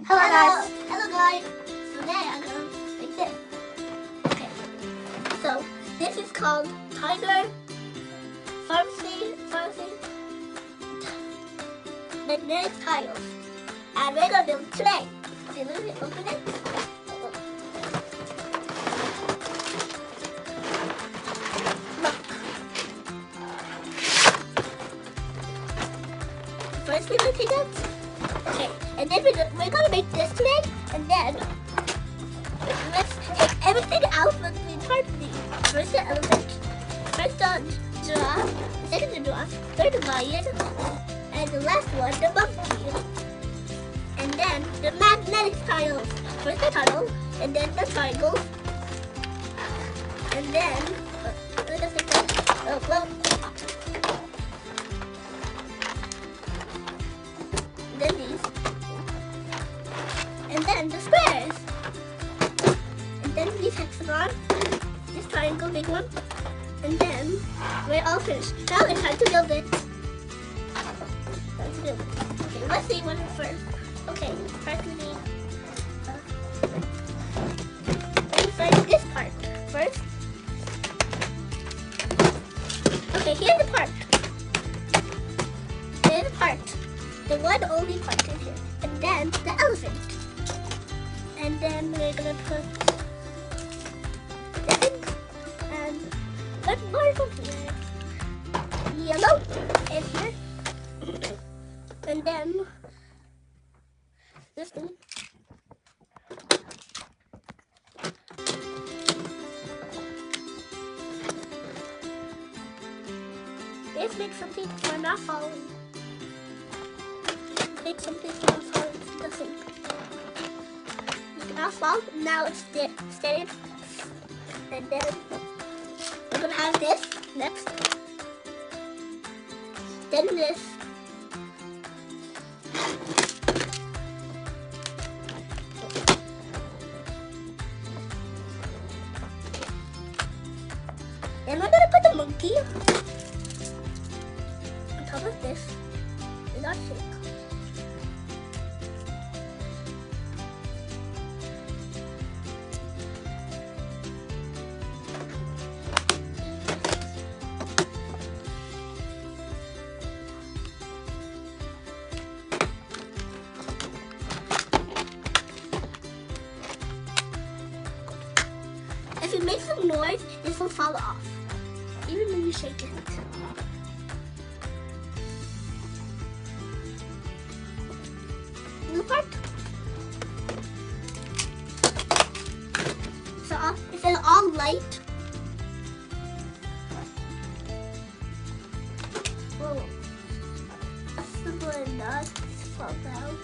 Hello guys. Hello guys. Today I'm gonna make this. Okay. So this is called Tiger Pharmacy Magnetic Tiles. And we're gonna build it today. Okay, let me open it. First we're gonna take out. Okay, and then we're gonna make this today, and then let's take everything out with the harmony. First the elephant, first the giraffe, second the giraffe, third the lion, and the last one the monkey. And then the magnetic tiles. First the tunnel, and then the triangle, and then then these, and then the squares, and then these hexagon, this triangle, big one, and then we're all finished. Now it's time to build it. Okay, let's see what is first. Okay, first we need this part first. Okay, here's the part. Here's the part. The one only part is here. And then the elephant. And then we're gonna put this and one more here. Yellow is here. And then this thing. Let's make something for not falling. Make something for not falling. The sink. Make not fall. Now it's steady. And then we're gonna have this next. Then this. Then we're gonna put the monkey on top of this in our sink. If it makes some noise, this will fall off, even when you shake it. Blue part. So it's all light. Whoa. That's the blend does fall down.